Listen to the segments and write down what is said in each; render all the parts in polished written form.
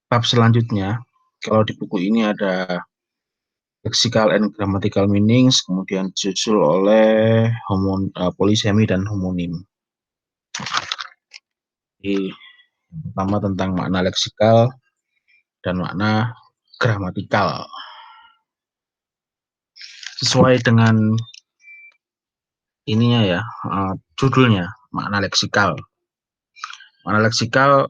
bab selanjutnya, kalau di buku ini ada lexical and grammatical meanings, kemudian disusul oleh polisemi dan homonim. Jadi, pertama tentang makna leksikal dan makna gramatikal. Sesuai dengan ininya ya, judulnya, makna leksikal. Makna leksikal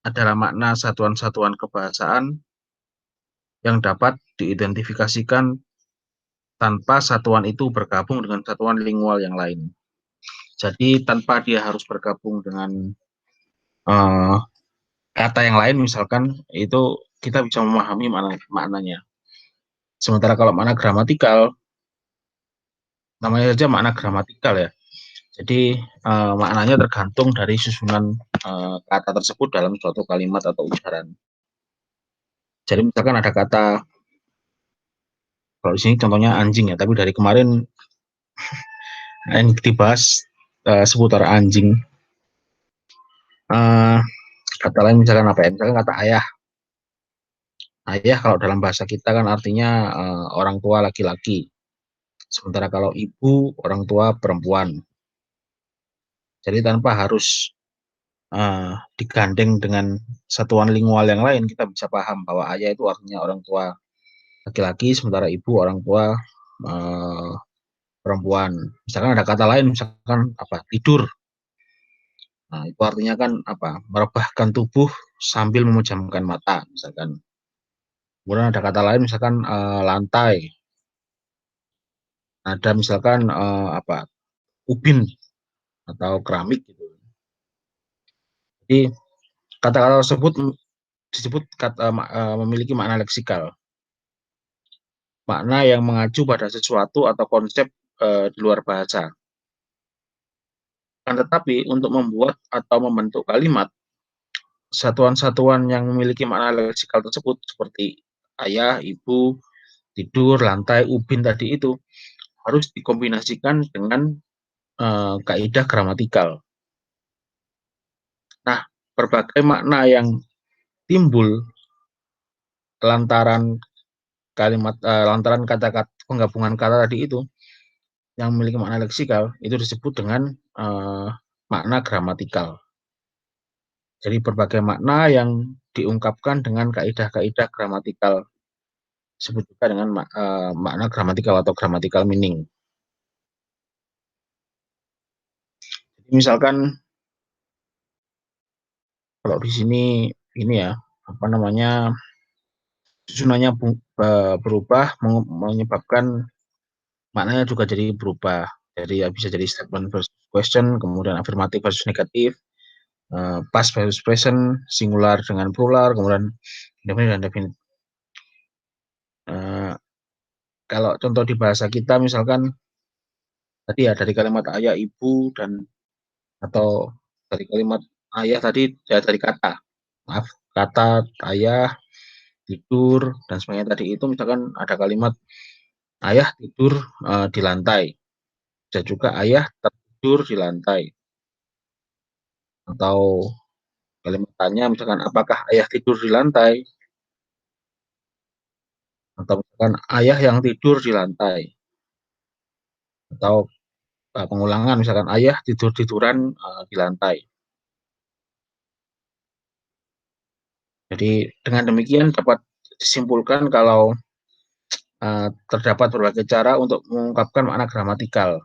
adalah makna satuan-satuan kebahasaan yang dapat diidentifikasikan tanpa satuan itu bergabung dengan satuan lingual yang lain. Jadi tanpa dia harus bergabung dengan kata yang lain, misalkan itu kita bisa memahami maknanya. Sementara kalau makna gramatikal, namanya saja makna gramatikal ya. Jadi maknanya tergantung dari susunan kata tersebut dalam suatu kalimat atau ujaran. Jadi misalkan ada kata, kalau di sini contohnya anjing ya, tapi dari kemarin yang dibahas seputar anjing. Kata lain misalkan apa ya? Misalkan kata ayah. Ayah kalau dalam bahasa kita kan artinya orang tua laki-laki. Sementara kalau ibu orang tua perempuan. Jadi tanpa harus digandeng dengan satuan lingual yang lain, kita bisa paham bahwa ayah itu artinya orang tua laki-laki, sementara ibu orang tua perempuan. Misalkan ada kata lain, misalkan apa, tidur. Nah, itu artinya kan apa, merebahkan tubuh sambil memejamkan mata, misalkan. Kemudian ada kata lain, misalkan lantai. Ada misalkan apa, ubin atau keramik gitu. Jadi kata-kata tersebut disebut memiliki makna leksikal. Makna yang mengacu pada sesuatu atau konsep di luar bahasa. Kan tetapi untuk membuat atau membentuk kalimat, satuan-satuan yang memiliki makna leksikal tersebut seperti ayah, ibu, tidur, lantai, ubin tadi itu harus dikombinasikan dengan kaidah gramatikal. Nah, berbagai makna yang timbul lantaran lantaran kata-kata penggabungan kata tadi itu yang memiliki makna leksikal itu disebut dengan makna gramatikal. Jadi berbagai makna yang diungkapkan dengan kaidah-kaidah gramatikal disebut juga dengan makna gramatikal atau grammatical meaning. Jadi misalkan kalau di sini ini ya, apa namanya, susunannya berubah menyebabkan maknanya juga jadi berubah. Jadi ya bisa jadi statement versus question, kemudian afirmatif versus negatif, past versus present, singular dengan plural, kemudian indefinite dan definite. Kalau contoh di bahasa kita misalkan tadi ya dari kalimat ayah, ibu, dan atau dari kalimat ayah tadi ya dari kata, maaf, kata ayah, tidur, dan sebagainya tadi itu misalkan ada kalimat ayah tidur di lantai, dan juga ayah tertidur di lantai, atau kalimat tanya misalkan apakah ayah tidur di lantai, atau misalkan ayah yang tidur di lantai, atau pengulangan misalkan ayah tidur-tiduran di lantai. Jadi dengan demikian dapat disimpulkan kalau terdapat berbagai cara untuk mengungkapkan makna gramatikal.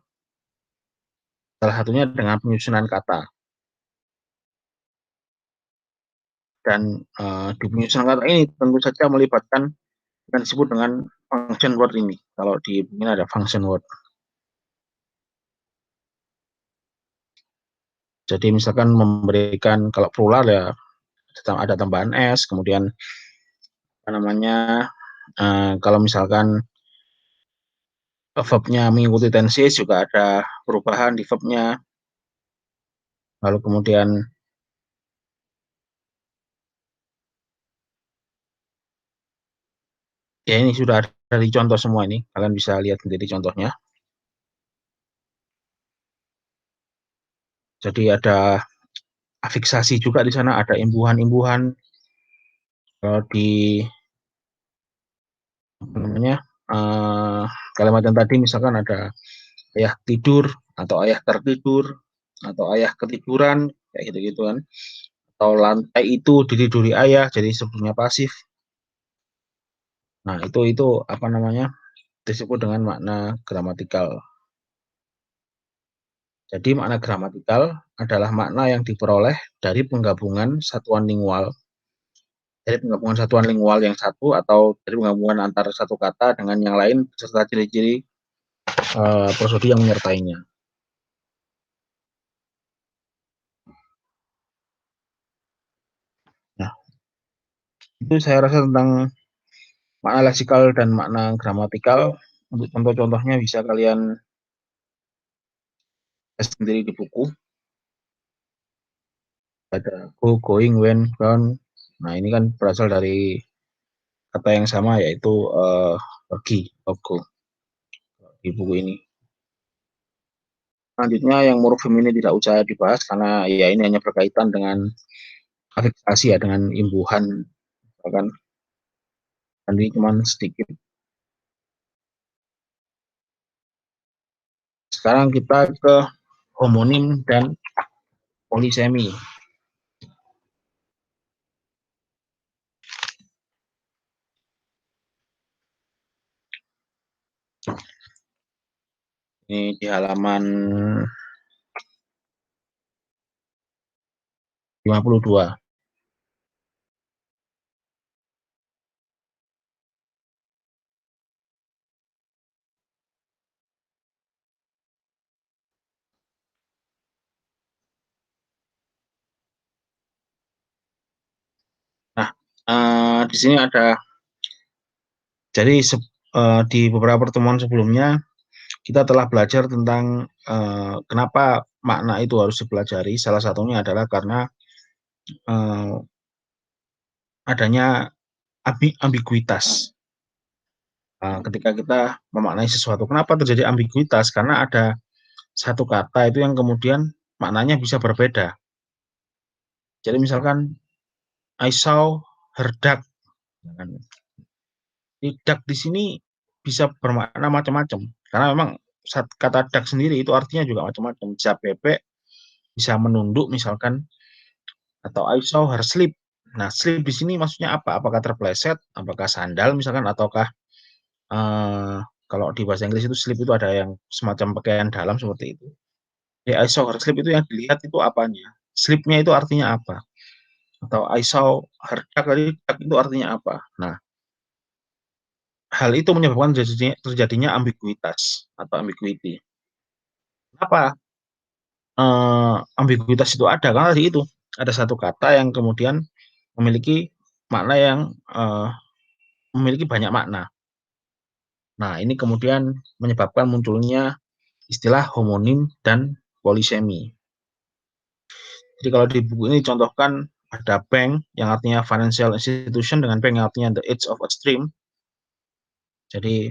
Salah satunya dengan penyusunan kata. Dan di penyusunan kata ini tentu saja melibatkan yang disebut dengan function word ini. Kalau di ini ada function word. Jadi misalkan memberikan, kalau plural ya ada tambahan s, kemudian apa namanya, kalau misalkan verbnya mengikuti tenses juga ada perubahan di verbnya. Lalu kemudian ya ini sudah ada di contoh semua ini, kalian bisa lihat sendiri contohnya. Jadi ada afiksasi juga di sana, ada imbuhan-imbuhan, Kalau di apa namanya, kalimat yang tadi misalkan ada ayah tidur, atau ayah tertidur, atau ayah ketiduran, kayak gitu-gitu kan. Atau lantai itu ditiduri ayah, jadi sebelumnya pasif. Nah, itu apa namanya, disebut dengan makna gramatikal. Jadi makna gramatikal adalah makna yang diperoleh dari penggabungan satuan lingual, yang satu, atau dari penggabungan antara satu kata dengan yang lain serta ciri-ciri prosodi yang menyertainya. Nah, itu saya rasa tentang makna leksikal dan makna gramatikal. Untuk contoh-contohnya bisa kalian tes sendiri di buku. Ada go, going, when, gone. Nah, ini kan berasal dari kata yang sama, yaitu pergi atau go di buku ini. Selanjutnya yang morfem ini tidak usah dibahas karena ya ini hanya berkaitan dengan afiksasi ya, dengan imbuhan, kan. Dan ini cuma sedikit. Sekarang kita ke homonim dan polisemi. Ini di halaman 52. Nah, di sini ada, jadi di beberapa pertemuan sebelumnya kita telah belajar tentang kenapa makna itu harus dipelajari. Salah satunya adalah karena eh, adanya ambiguitas. Ketika kita memaknai sesuatu, kenapa terjadi ambiguitas? Karena ada satu kata itu yang kemudian maknanya bisa berbeda. Jadi misalkan I saw her duck. Duck di sini bisa bermakna macam-macam. Karena memang kata duck sendiri itu artinya juga macam-macam. Bisa bebek, bisa menunduk misalkan, atau I saw her sleep. Nah, sleep di sini maksudnya apa? Apakah terpleset, apakah sandal misalkan, ataukah eh, kalau di bahasa Inggris itu sleep itu ada yang semacam pakaian dalam seperti itu. I saw her sleep itu yang dilihat itu apanya? Sleepnya itu artinya apa? Atau I saw her duck, duck itu artinya apa? Nah, hal itu menyebabkan terjadinya ambiguitas atau ambiguity. Kenapa ambiguitas itu ada? Karena tadi itu ada satu kata yang kemudian memiliki makna yang memiliki banyak makna. Nah, ini kemudian menyebabkan munculnya istilah homonim dan polisemi. Jadi kalau di buku ini contohkan ada bank yang artinya financial institution dengan bank yang artinya the edge of a stream. Jadi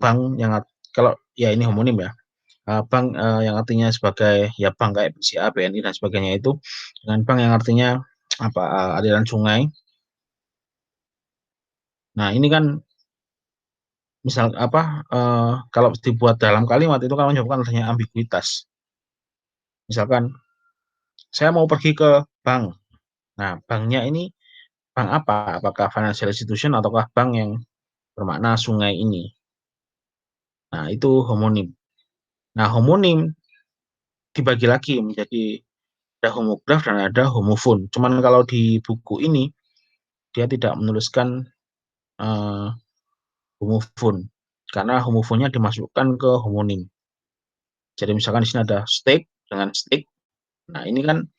bank yang kalau ya ini homonim ya. Bank yang artinya sebagai ya bank kayak BCA, BNI dan sebagainya itu, dengan bank yang artinya apa, aliran sungai. Nah, ini kan misal apa, kalau dibuat dalam kalimat itu kan menyebabkan adanya ambiguitas. Misalkan saya mau pergi ke bank. Nah, banknya ini bank apa? Apakah financial institution ataukah bank yang bermakna sungai ini? Nah, itu homonim. Nah, homonim dibagi lagi menjadi ada homograf dan ada homofon. Cuman kalau di buku ini dia tidak menuliskan uh, homofon karena homofonnya dimasukkan ke homonim. Jadi misalkan di sini ada steak dengan stick. Nah, ini kan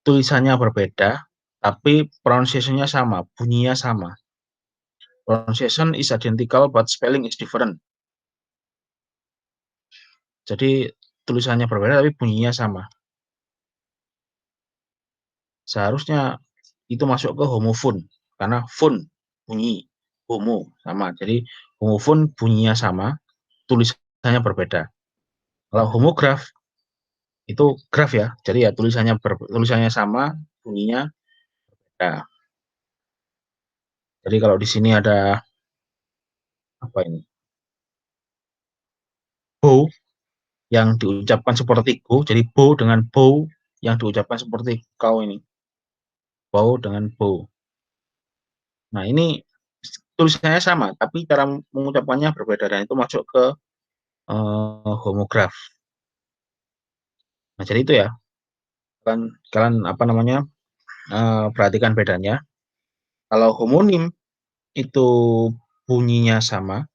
tulisannya berbeda, tapi pronunciation-nya sama, bunyinya sama. Pronunciation is identical but spelling is different. Jadi tulisannya berbeda tapi bunyinya sama. Seharusnya itu masuk ke homofon karena fon bunyi, homo sama. Jadi homofon bunyinya sama, tulisannya berbeda. Kalau homograf itu graf ya. Jadi ya tulisannya sama, bunyinya beda. Jadi kalau di sini ada apa ini? Bow yang diucapkan seperti go, jadi bow dengan bow yang diucapkan seperti kau ini. Bow dengan bow. Nah, ini tulisannya sama, tapi cara mengucapkannya berbeda dan itu masuk ke homograf. Nah, jadi itu ya, kalian apa namanya perhatikan bedanya. Kalau homonim itu bunyinya sama,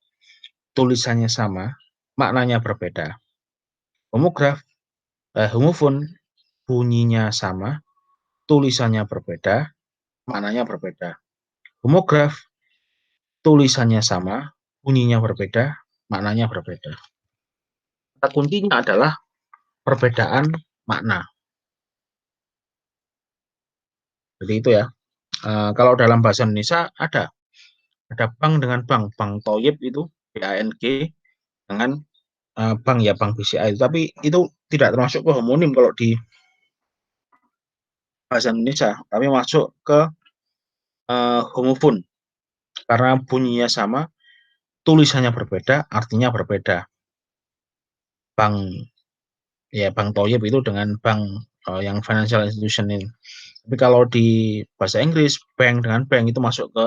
tulisannya sama, maknanya berbeda. Homofon bunyinya sama, tulisannya berbeda, maknanya berbeda. Homograf tulisannya sama, bunyinya berbeda, maknanya berbeda. Kata kuncinya adalah perbedaan makna. Jadi itu ya. Kalau dalam bahasa Indonesia ada bank dengan bank, bank Toyib itu BANG dengan bank ya bank BCA itu, tapi itu tidak termasuk ke homonim kalau di bahasa Indonesia, tapi masuk ke homofon karena bunyinya sama, tulisannya berbeda, artinya berbeda. Bank ya bank Toyib itu dengan bank yang financial institution ini. Tapi kalau di bahasa Inggris, bank dengan bank itu masuk ke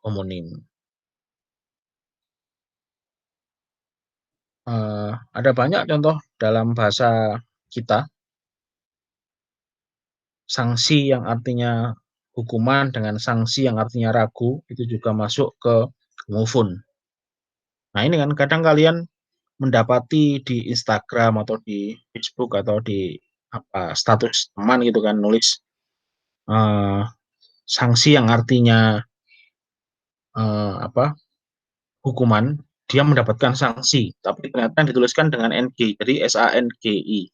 homonim. Ada banyak contoh dalam bahasa kita, sanksi yang artinya hukuman dengan sanksi yang artinya ragu, itu juga masuk ke homofon. Nah, ini kan kadang kalian mendapati di Instagram atau di Facebook atau di apa status teman gitu kan nulis eh, sanksi yang artinya apa hukuman, dia mendapatkan sanksi, tapi ternyata dituliskan dengan NG, jadi SANGI,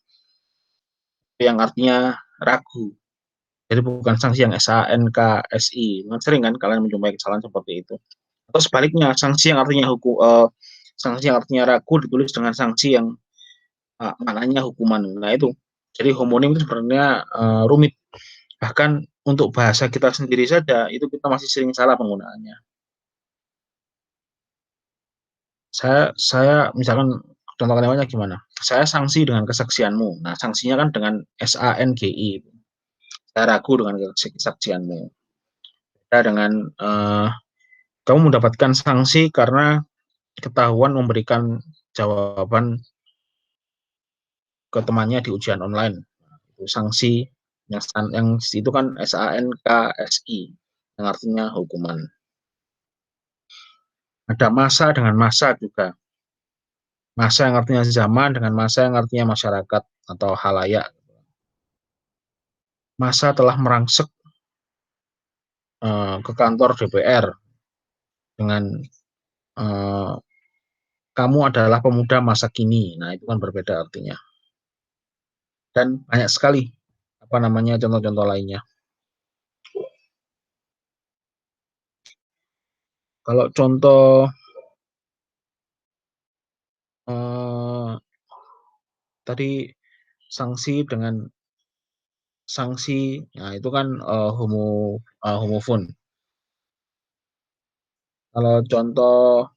yang artinya ragu. Jadi bukan sanksi yang SANKSI. Sering kan kalian menjumpai kesalahan seperti itu. Atau sebaliknya, sanksi yang artinya ragu ditulis dengan sanksi yang maknanya hukuman. Nah itu. Jadi homonim itu sebenarnya rumit. Bahkan untuk bahasa kita sendiri saja itu kita masih sering salah penggunaannya. Saya misalkan contoh kalimatnya gimana? Saya sanksi dengan kesaksianmu. Nah, sanksinya kan dengan SANGI. Saya ragu dengan kesaksianmu. Beda dengan kamu mendapatkan sanksi karena ketahuan memberikan jawaban ke temannya di ujian online. Itu sanksi yang itu kan SANKSI yang artinya hukuman. Ada masa dengan masa juga. Masa yang artinya zaman dengan masa yang artinya masyarakat atau halayak. Masa telah merangsek ke kantor DPR dengan eh, kamu adalah pemuda masa kini. Nah, itu kan berbeda artinya. Dan banyak sekali apa namanya contoh-contoh lainnya. Kalau contoh eh, tadi sanksi dengan sanksi, nah itu kan homofon. Kalau contoh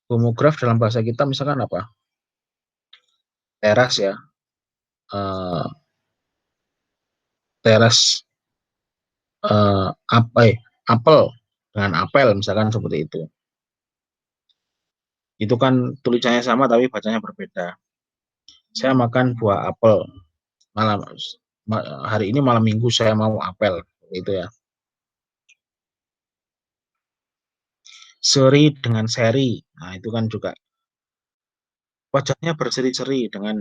homograf dalam bahasa kita misalkan apa? Teras ya, eh, teras apa apel dengan apel misalkan seperti itu. Itu kan tulisannya sama tapi bacanya berbeda. Saya makan buah apel malam hari ini malam minggu saya mau apel itu ya. Seri dengan seri. Nah, itu kan juga wajahnya berseri-seri dengan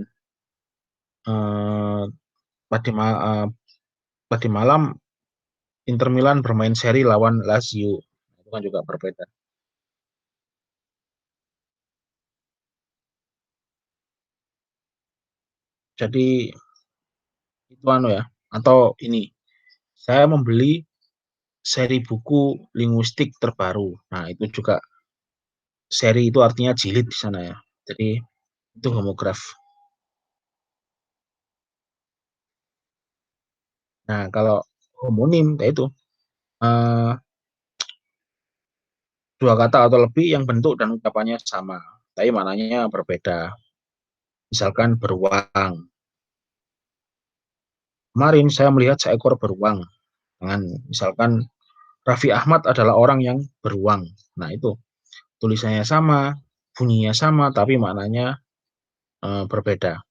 eh, tadi, tadi malam Inter Milan bermain seri lawan Lazio. Itu kan juga berbeda. Jadi itu anu ya. Atau ini, saya membeli seri buku linguistik terbaru. Nah, itu juga seri itu artinya jilid di sana ya. Jadi itu homograf. Nah, kalau homonim ya itu eh, dua kata atau lebih yang bentuk dan ucapannya sama, tapi maknanya berbeda. Misalkan beruang. Kemarin saya melihat seekor beruang. Dengan misalkan Raffi Ahmad adalah orang yang beruang. Nah, itu tulisannya sama, bunyinya sama, tapi maknanya berbeda.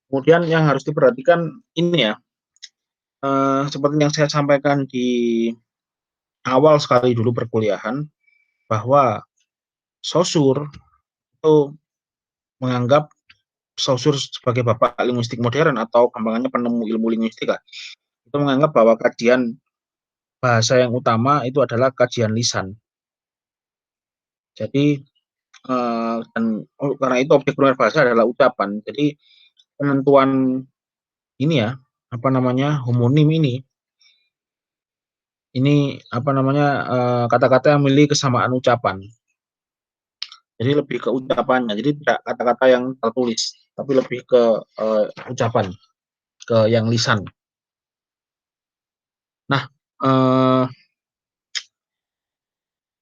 Kemudian yang harus diperhatikan ini ya, seperti yang saya sampaikan di awal sekali dulu perkuliahan, bahwa Saussure itu menganggap Saussure sebagai bapak linguistik modern atau gampangannya penemu ilmu linguistik lah, itu menganggap bahwa kajian bahasa yang utama itu adalah kajian lisan. Jadi karena itu objek primer bahasa adalah ucapan. Jadi penentuan ini ya, apa namanya, homonim ini apa namanya, kata-kata yang memiliki kesamaan ucapan. Jadi lebih ke ucapannya, jadi tidak kata-kata yang tertulis, tapi lebih ke ucapan, ke yang lisan. Nah, eee,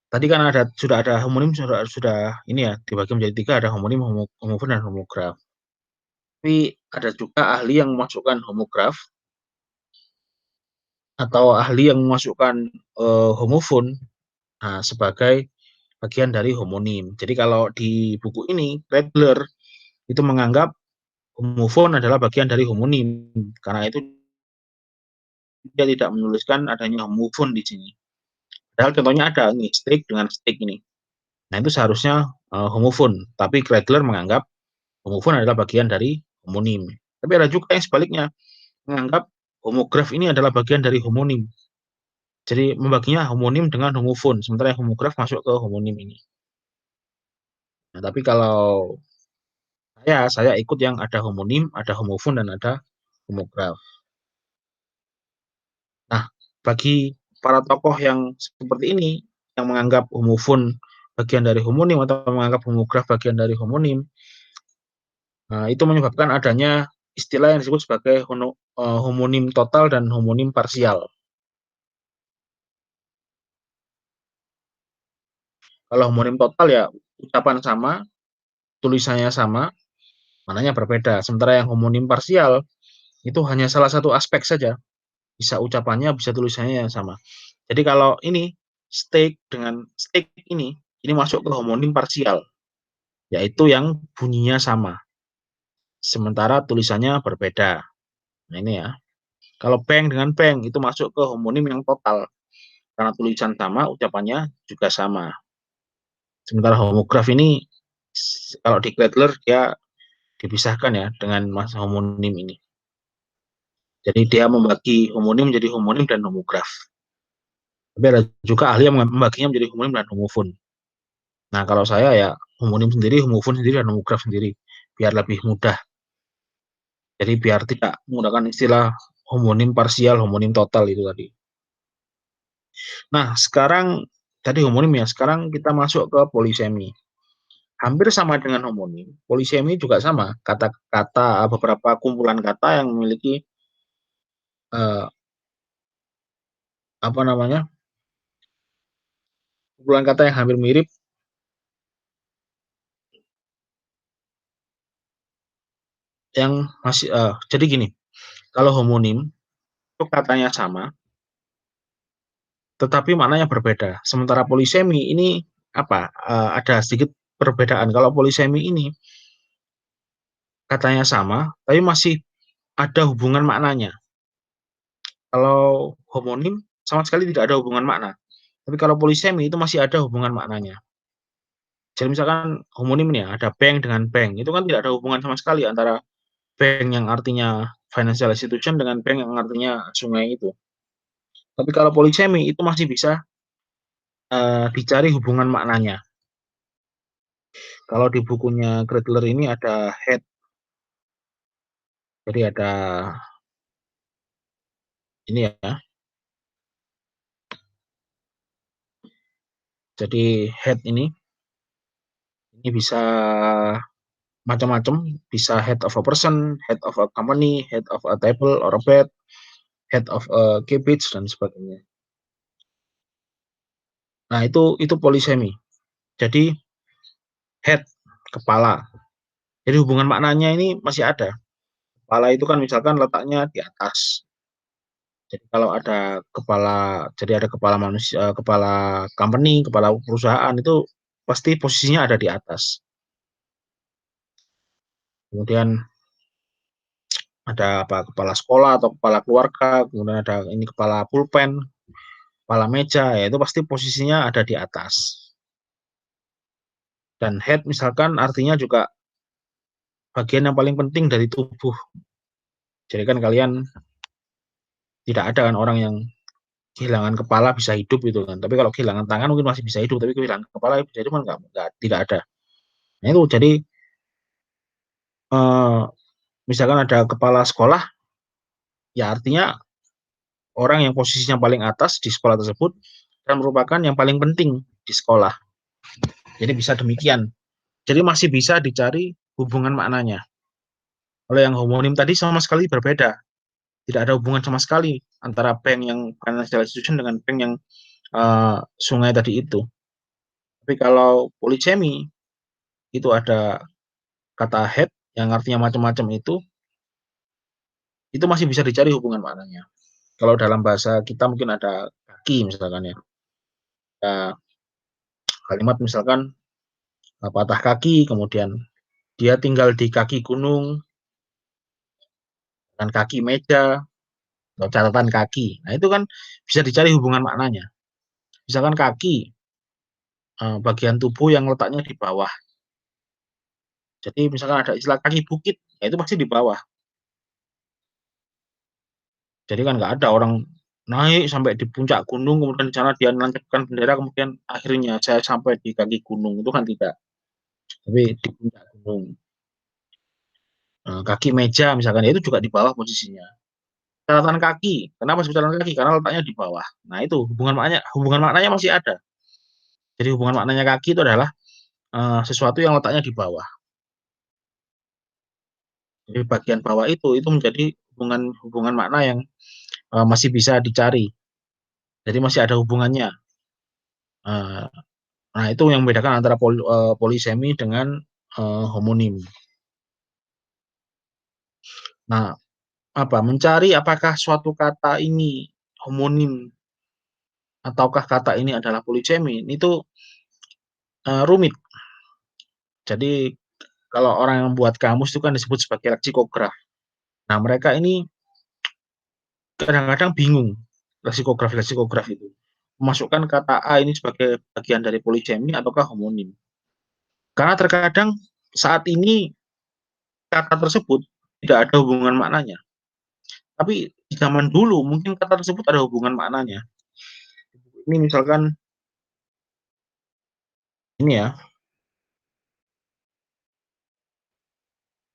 tadi kan sudah ada homonim, sudah ini ya, dibagi menjadi 3, ada homonim, homofon, dan homograf. Tapi ada juga ahli yang memasukkan homograf atau ahli yang memasukkan homofon, nah, sebagai bagian dari homonim. Jadi kalau di buku ini, Redler itu menganggap homofon adalah bagian dari homonim, karena itu dia tidak menuliskan adanya homofon di sini. Padahal contohnya ada nih, steak dengan steak ini. Nah, itu seharusnya homofon, tapi Redler menganggap homofon adalah bagian dari homonim. Tapi ada juga yang sebaliknya, menganggap homograf ini adalah bagian dari homonim. Jadi membaginya homonim dengan homofon, sementara yang homograf masuk ke homonim ini. Nah, tapi kalau saya ikut yang ada homonim, ada homofon, dan ada homograf. Nah, bagi para tokoh yang seperti ini, yang menganggap homofon bagian dari homonim atau menganggap homograf bagian dari homonim, nah, itu menyebabkan adanya istilah yang disebut sebagai homonim total dan homonim parsial. Kalau homonim total ya ucapan sama, tulisannya sama, maknanya berbeda. Sementara yang homonim parsial itu hanya salah satu aspek saja, bisa ucapannya, bisa tulisannya yang sama. Jadi kalau ini steak dengan steak ini masuk ke homonim parsial, yaitu yang bunyinya sama, sementara tulisannya berbeda. Nah, ini ya. Kalau bank dengan bank itu masuk ke homonim yang total, karena tulisan sama, ucapannya juga sama. Sementara homograf ini kalau di Gradler dia dipisahkan ya dengan masa homonim ini. Jadi dia membagi homonim menjadi homonim dan homograf. Tapi ada juga ahli yang membaginya menjadi homonim dan homofon. Nah, kalau saya ya homonim sendiri, homofon sendiri, dan homograf sendiri, biar lebih mudah. Jadi biar tidak menggunakan istilah homonim parsial, homonim total itu tadi. Nah, sekarang tadi homonim ya, sekarang kita masuk ke polisemi. Hampir sama dengan homonim, polisemi juga sama. Kata-kata beberapa kumpulan kata yang memiliki eh, apa namanya, kumpulan kata yang hampir mirip, yang masih jadi gini. Kalau homonim itu katanya sama, tetapi maknanya berbeda. Sementara polisemi ini apa? Ada sedikit perbedaan. Kalau polisemi ini katanya sama, tapi masih ada hubungan maknanya. Kalau homonim sama sekali tidak ada hubungan makna. Tapi kalau polisemi itu masih ada hubungan maknanya. Jadi misalkan homonim nih ya, ada bank dengan bank, itu kan tidak ada hubungan sama sekali antara bank yang artinya financial institution dengan bank yang artinya sungai itu. Tapi kalau polisemi itu masih bisa dicari hubungan maknanya. Kalau di bukunya Gradler ini ada head, jadi ada ini ya, Jadi head ini bisa macam-macam, bisa head of a person, head of a company, head of a table or a bed, head of a cabbage dan sebagainya. Nah, itu polisemi. Jadi head, kepala. Jadi hubungan maknanya ini masih ada. Kepala itu kan misalkan letaknya di atas. Jadi kalau ada kepala manusia, kepala company, kepala perusahaan itu pasti posisinya ada di atas. Kemudian ada apa, kepala sekolah atau kepala keluarga, kemudian ada ini kepala pulpen, kepala meja, ya itu pasti posisinya ada di atas. Dan head misalkan artinya juga bagian yang paling penting dari tubuh. Jadi kan kalian tidak ada kan orang yang kehilangan kepala bisa hidup gitu kan. Tapi kalau kehilangan tangan mungkin masih bisa hidup, tapi kehilangan kepala bisa hidup kan nggak, tidak ada. Nah itu jadi eh, misalkan ada kepala sekolah, ya artinya orang yang posisinya paling atas di sekolah tersebut dan merupakan yang paling penting di sekolah. Jadi bisa demikian. Jadi masih bisa dicari hubungan maknanya. Kalau yang homonim tadi sama sekali berbeda. Tidak ada hubungan sama sekali antara bank yang financial institution dengan bank yang sungai tadi itu. Tapi kalau polisemi itu ada kata head yang artinya macam-macam itu masih bisa dicari hubungan maknanya. Kalau dalam bahasa kita mungkin ada kaki misalkan ya. Ada kalimat misalkan patah kaki, kemudian dia tinggal di kaki gunung dan kaki meja atau catatan kaki. Nah itu kan bisa dicari hubungan maknanya. Misalkan kaki, bagian tubuh yang letaknya di bawah. Jadi misalkan ada istilah kaki bukit, ya itu pasti di bawah. Jadi kan nggak ada orang naik sampai di puncak gunung, kemudian di sana dia menancapkan bendera, kemudian akhirnya saya sampai di kaki gunung. Itu kan tidak. Tapi di puncak gunung. Kaki meja misalkan, ya itu juga di bawah posisinya. Catatan kaki, kenapa disebut catatan kaki? Karena letaknya di bawah. Nah itu hubungan maknanya masih ada. Jadi hubungan maknanya kaki itu adalah sesuatu yang letaknya di bawah. Jadi bagian bawah itu menjadi hubungan makna yang masih bisa dicari. Jadi masih ada hubungannya. Eh, Nah, itu yang membedakan antara polisemi dengan homonim. Nah, mencari apakah suatu kata ini homonim ataukah kata ini adalah polisemi itu rumit. Jadi kalau orang yang membuat kamus itu kan disebut sebagai leksikograf. Nah, mereka ini kadang-kadang bingung leksikograf itu. Memasukkan kata A ini sebagai bagian dari polisemi ataukah homonim. Karena terkadang saat ini kata tersebut tidak ada hubungan maknanya. Tapi di zaman dulu mungkin kata tersebut ada hubungan maknanya. Ini misalkan ini ya,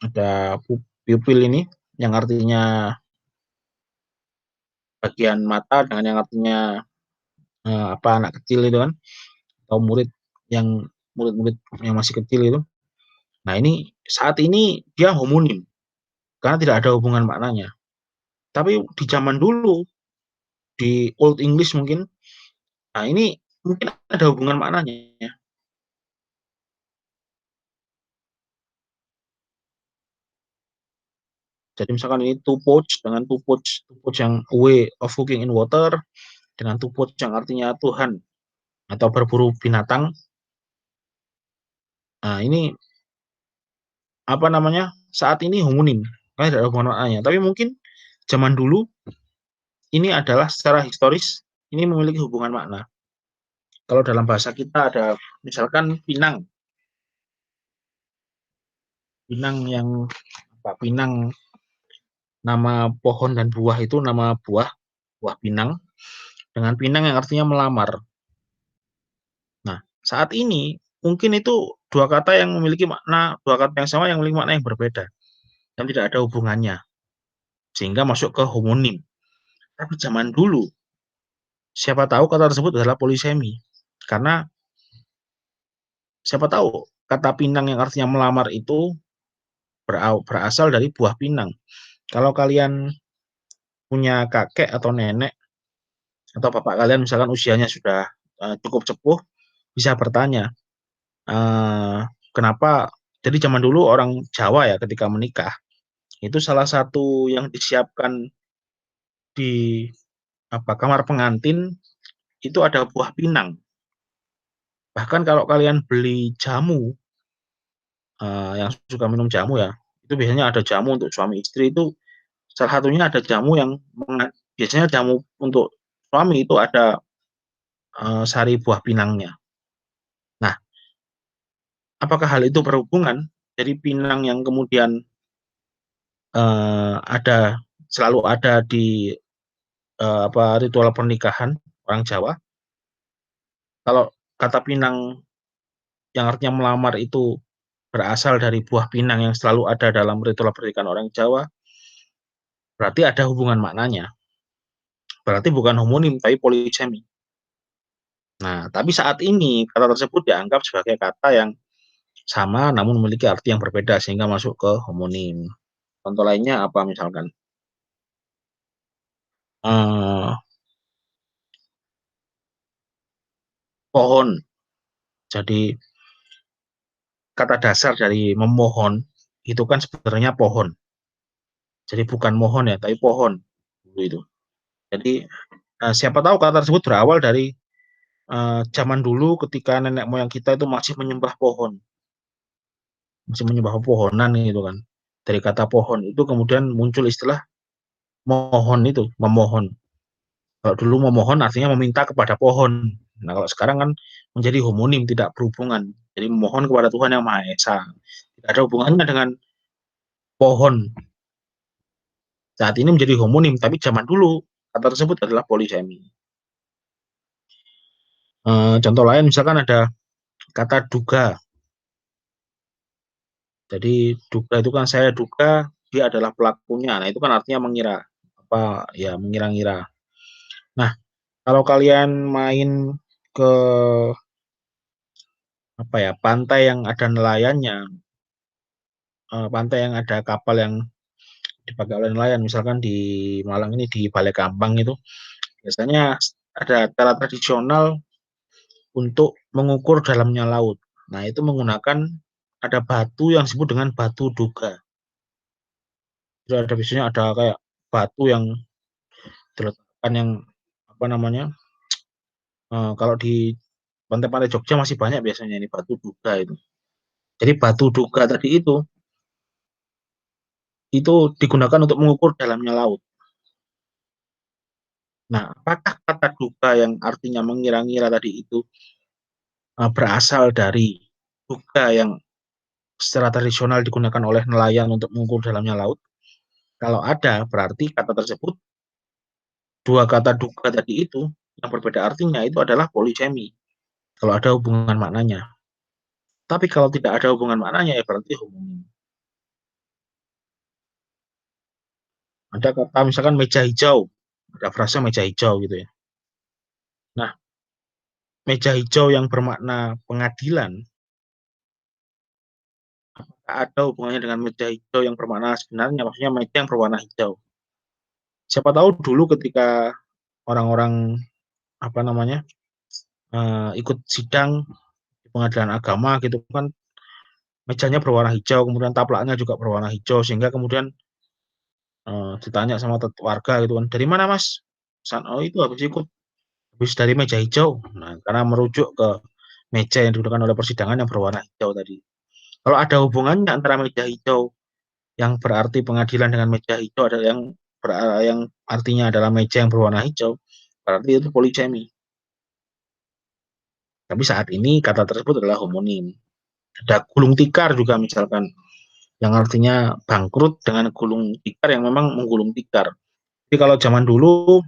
ada pupil ini yang artinya bagian mata dengan yang artinya anak kecil itu kan, atau yang murid-murid yang masih kecil itu. Nah, ini saat ini dia homonim karena tidak ada hubungan maknanya. Tapi di zaman dulu di Old English mungkin, nah ini mungkin ada hubungan maknanya. Jadi misalkan ini to poach dengan to poach yang way of cooking in water dengan to poach yang artinya Tuhan atau berburu binatang. Nah, ini saat ini homonim karena tidak ada hubungan maknanya. Tapi mungkin zaman dulu ini adalah secara historis ini memiliki hubungan makna. Kalau dalam bahasa kita ada misalkan pinang, pinang nama pohon dan buah itu nama buah pinang dengan pinang yang artinya melamar. Nah, saat ini mungkin itu dua kata yang sama yang memiliki makna yang berbeda dan tidak ada hubungannya sehingga masuk ke homonim. Tapi zaman dulu siapa tahu kata tersebut adalah polisemi karena Siapa tahu kata pinang yang artinya melamar itu berasal dari buah pinang. Kalau kalian punya kakek atau nenek atau bapak kalian misalkan usianya sudah cukup sepuh, bisa bertanya, kenapa jadi zaman dulu orang Jawa ya ketika menikah, itu salah satu yang disiapkan di kamar pengantin itu ada buah pinang. Bahkan kalau kalian beli jamu, yang suka minum jamu ya, itu biasanya ada jamu untuk suami istri itu salah satunya ada jamu yang biasanya jamu untuk suami itu ada sari buah pinangnya. Nah, apakah hal itu berhubungan? Jadi pinang yang kemudian ada selalu ada di ritual pernikahan orang Jawa. Kalau kata pinang yang artinya melamar itu berasal dari buah pinang yang selalu ada dalam ritual pernikahan orang Jawa, berarti ada hubungan maknanya. Berarti bukan homonim, tapi polisemi. Nah, tapi saat ini kata tersebut dianggap sebagai kata yang sama namun memiliki arti yang berbeda sehingga masuk ke homonim. Contoh lainnya apa misalkan? Eh, Pohon. Jadi kata dasar dari memohon itu kan sebenarnya pohon. Jadi bukan mohon ya, tapi pohon. Itu. Jadi siapa tahu kata tersebut berawal dari zaman dulu ketika nenek moyang kita itu masih menyembah pohon, masih menyembah pohonan gitu kan. Dari kata pohon itu kemudian muncul istilah mohon itu, memohon. Kalau dulu memohon artinya meminta kepada pohon. Nah, kalau sekarang kan menjadi homonim, tidak berhubungan. Jadi memohon kepada Tuhan Yang Maha Esa. Tidak ada hubungannya dengan pohon. Saat ini menjadi homonim, tapi zaman dulu kata tersebut adalah polisemi. Contoh lain misalkan ada kata duga. Jadi duga itu kan saya duga dia adalah pelakunya. Nah, itu kan artinya mengira. Apa ya mengira-ngira. Nah, kalau kalian main ke pantai yang ada nelayannya, pantai yang ada kapal yang dipakai oleh nelayan, misalkan di Malang ini di Balai Kambang itu, biasanya ada cara tradisional untuk mengukur dalamnya laut. Nah, itu menggunakan ada batu yang disebut dengan batu duga. Jadi ada biasanya ada kayak batu yang diletakkan yang apa namanya? Kalau di pantai-pantai Jogja masih banyak biasanya ini batu duga itu. Jadi batu duga tadi itu digunakan untuk mengukur dalamnya laut. Nah, apakah kata duga yang artinya mengira-ngira tadi itu berasal dari duga yang secara tradisional digunakan oleh nelayan untuk mengukur dalamnya laut? Kalau ada, berarti kata tersebut, dua kata duga tadi itu, yang berbeda artinya itu adalah polisemi. Kalau ada hubungan maknanya. Tapi kalau tidak ada hubungan maknanya, ya berarti homonim. Ada kata misalkan meja hijau, ada frasa meja hijau gitu ya. Nah, meja hijau yang bermakna pengadilan, ada hubungannya dengan meja hijau yang bermakna sebenarnya, maksudnya meja yang berwarna hijau. Siapa tahu dulu ketika orang-orang apa namanya ikut sidang di pengadilan agama gitu kan, mejanya berwarna hijau, kemudian taplaknya juga berwarna hijau, sehingga kemudian ditanya sama warga gitu kan, dari mana mas? Oh itu habis dari meja hijau. Nah, karena merujuk ke meja yang digunakan oleh persidangan yang berwarna hijau tadi. Kalau ada hubungannya antara meja hijau yang berarti pengadilan dengan meja hijau ada yang artinya adalah meja yang berwarna hijau, berarti itu polisemi. Tapi saat ini kata tersebut adalah homonim. Ada gulung tikar juga misalkan, yang artinya bangkrut dengan gulung tikar yang memang menggulung tikar. Jadi kalau zaman dulu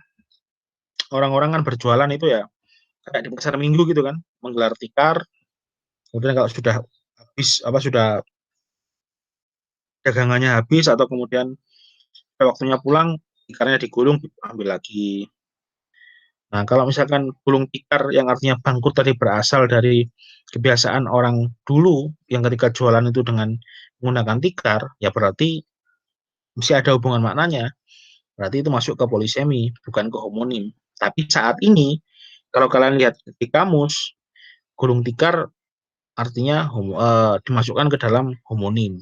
orang-orang kan berjualan itu ya kayak di pasar minggu gitu kan, menggelar tikar. Kemudian kalau sudah habis sudah dagangannya habis atau kemudian waktunya pulang, tikarnya digulung diambil lagi. Nah, kalau misalkan gulung tikar yang artinya bangkrut tadi berasal dari kebiasaan orang dulu yang ketika jualan itu dengan menggunakan tikar, ya berarti mesti ada hubungan maknanya. Berarti itu masuk ke polisemi, bukan ke homonim. Tapi saat ini, kalau kalian lihat di kamus, gulung tikar artinya dimasukkan ke dalam homonim,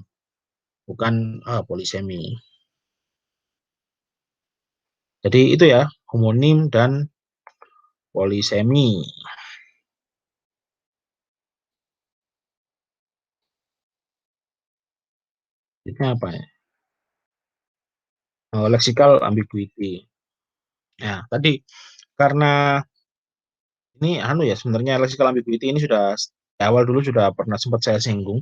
bukan polisemi. Jadi itu ya, homonim dan polisemi. Itu apa ya? Lexical ambiguity. Ya, tadi karena ini ya sebenarnya lexical ambiguity ini sudah awal dulu sudah pernah sempat saya singgung.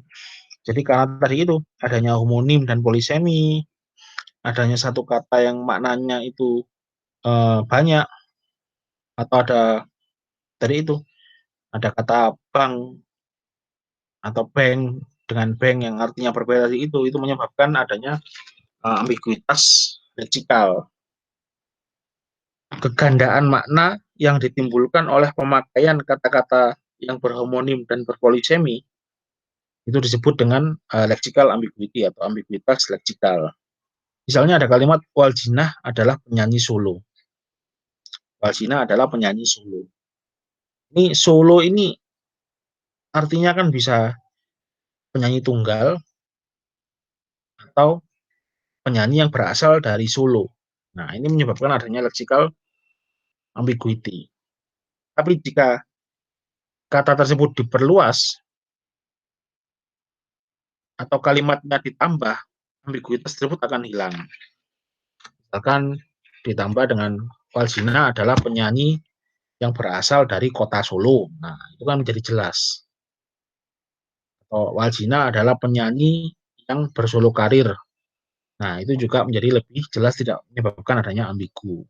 Jadi karena tadi itu adanya homonim dan polisemi, adanya satu kata yang maknanya itu banyak, atau ada tadi itu ada kata bank atau bank dengan bank yang artinya berbeda dari itu menyebabkan adanya ambiguitas leksikal, kegandaan makna yang ditimbulkan oleh pemakaian kata-kata yang berhomonim dan berpolisemi itu disebut dengan lexical ambiguity atau ambiguitas leksikal. Misalnya ada kalimat Waljinah adalah penyanyi solo. Waljinah adalah penyanyi solo. Ini solo ini artinya kan bisa penyanyi tunggal atau penyanyi yang berasal dari Solo. Nah, ini menyebabkan adanya lexical ambiguity. Tapi jika kata tersebut diperluas atau kalimatnya ditambah, ambiguitas tersebut akan hilang. Misalkan ditambah dengan Waljina adalah penyanyi yang berasal dari kota Solo. Nah, itu kan menjadi jelas. Atau Waljina adalah penyanyi yang bersolo karir. Nah, itu juga menjadi lebih jelas, tidak menyebabkan adanya ambigu.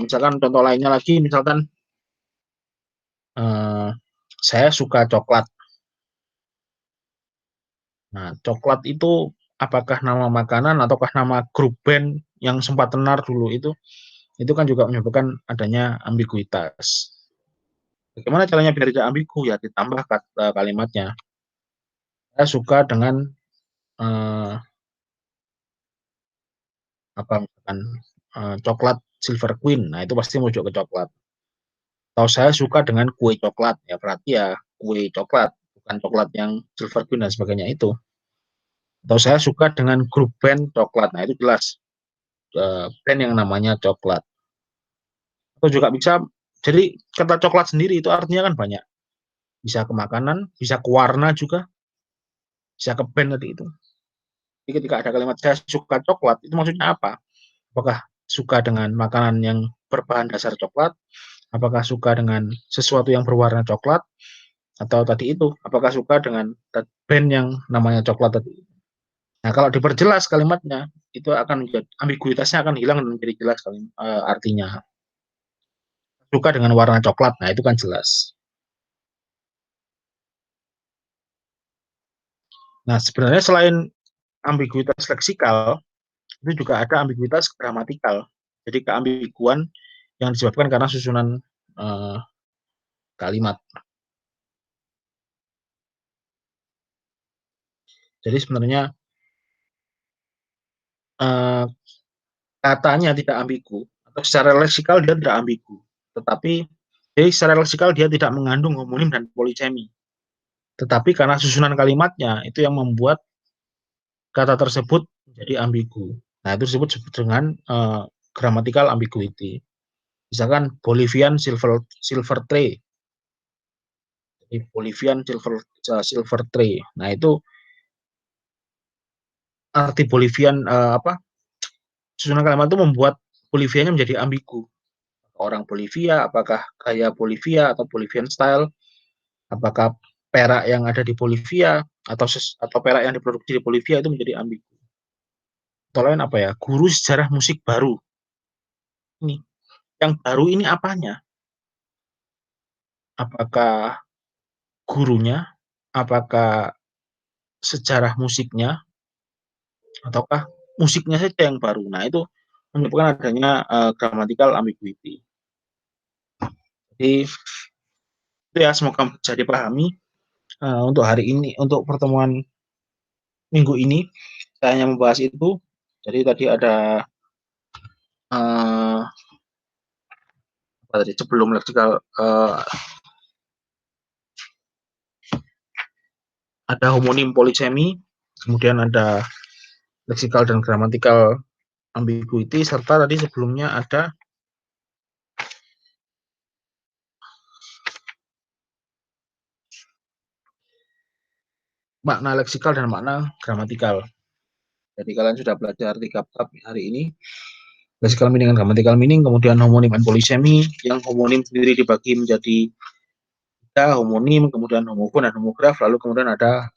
Misalkan contoh lainnya lagi, misalkan saya suka coklat. Nah, coklat itu apakah nama makanan ataukah nama grup band yang sempat tenar dulu itu kan juga menyebabkan adanya ambiguitas. Bagaimana caranya biar tidak ambigu? Ya ditambah kata kalimatnya. Saya suka dengan eh, apa misalkan coklat Silver Queen. Nah, itu pasti merujuk ke coklat. Atau saya suka dengan kue coklat. Ya berarti ya kue coklat, bukan coklat yang Silver Queen dan sebagainya itu. Atau saya suka dengan grup band coklat. Nah, itu jelas band yang namanya coklat. Atau juga bisa, jadi kata coklat sendiri itu artinya kan banyak. Bisa ke makanan, bisa ke warna juga, bisa ke band tadi itu. Jadi ketika ada kalimat saya suka coklat, itu maksudnya apa? Apakah suka dengan makanan yang berbahan dasar coklat? Apakah suka dengan sesuatu yang berwarna coklat? Atau tadi itu, apakah suka dengan band yang namanya coklat tadi? Nah, kalau diperjelas kalimatnya, itu akan menjadi ambiguitasnya akan hilang dan menjadi jelas artinya. Suka dengan warna coklat, nah itu kan jelas. Nah, sebenarnya selain ambiguitas leksikal, itu juga ada ambiguitas gramatikal. Jadi keambiguan yang disebabkan karena susunan uh, kalimat. Jadi sebenarnya uh, katanya tidak ambigu, atau secara leksikal dia tidak ambigu. Tetapi jadi secara leksikal dia tidak mengandung homonim dan polisemi. Tetapi karena susunan kalimatnya itu yang membuat kata tersebut menjadi ambigu. Nah, itu disebut dengan grammatical ambiguity. Misalkan Bolivian silver tray. Bolivian silver tray. Nah, itu arti Bolivian susunan kalimat itu membuat Bolivianya menjadi ambigu. Orang Bolivia, apakah gaya Bolivia atau Bolivian style, apakah perak yang ada di Bolivia atau perak yang diproduksi di Bolivia itu menjadi ambigu. Atau lain apa ya? Guru sejarah musik baru. Ini yang baru ini apanya? Apakah gurunya? Apakah sejarah musiknya? Ataukah musiknya saja yang baru? Nah, itu menunjukkan adanya grammatical ambiguity. Jadi itu ya, semoga bisa dipahami. Untuk hari ini, untuk pertemuan minggu ini, saya hanya membahas itu. Jadi tadi ada apa tadi sebelum leksikal, ada homonim polisemi, kemudian ada leksikal dan gramatikal ambiguity, serta tadi sebelumnya ada makna leksikal dan makna gramatikal. Jadi kalian sudah belajar 3 bab hari ini. Lexical meaning dan grammatical meaning, kemudian homonym and polysemy, yang homonim sendiri dibagi menjadi 3, homonim, kemudian homofon dan homograf, lalu kemudian ada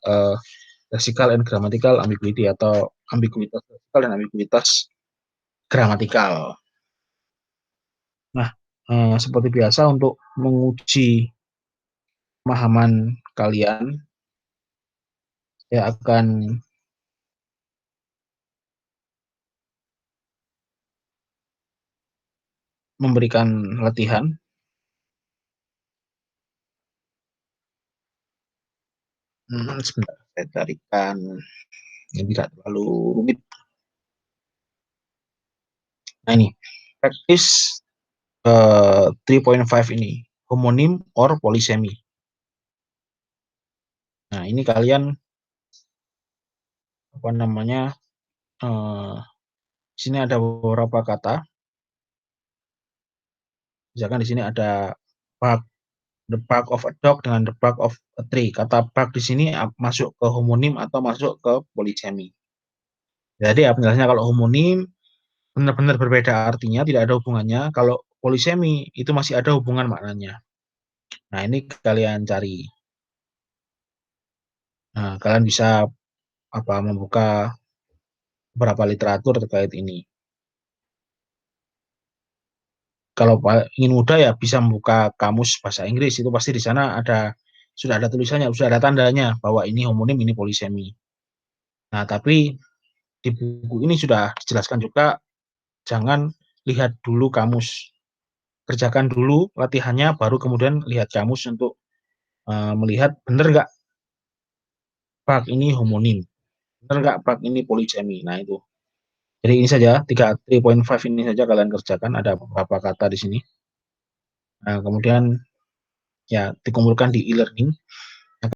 lexical and grammatical ambiguity atau ambiguitas leksikal dan ambiguitas gramatikal. Nah, seperti biasa untuk menguji pemahaman kalian, saya akan memberikan latihan. Sebentar, saya carikan yang tidak terlalu rumit. Nah ini, practice 3.5 ini, homonym or polysemy. Nah ini kalian apa namanya, sini ada beberapa kata. Misalkan di sini ada bark, the bark of a dog dengan the bark of a tree. Kata bark di sini masuk ke homonim atau masuk ke polysemy. Jadi penjelasannya, kalau homonim benar-benar berbeda artinya, tidak ada hubungannya. Kalau polysemy itu masih ada hubungan maknanya. Nah ini kalian cari. Nah kalian bisa membuka beberapa literatur terkait ini. Kalau ingin mudah ya bisa membuka kamus bahasa Inggris, itu pasti di sana sudah ada tulisannya, sudah ada tandanya bahwa ini homonim, ini polisemi. Nah, tapi di buku ini sudah dijelaskan juga, jangan lihat dulu kamus. Kerjakan dulu latihannya, baru kemudian lihat kamus untuk melihat benar nggak bak ini homonim, benar nggak bak ini polisemi. Nah, itu. Jadi ini saja, 3.5 ini saja kalian kerjakan, ada beberapa kata di sini. Nah, kemudian ya dikumpulkan di e-learning.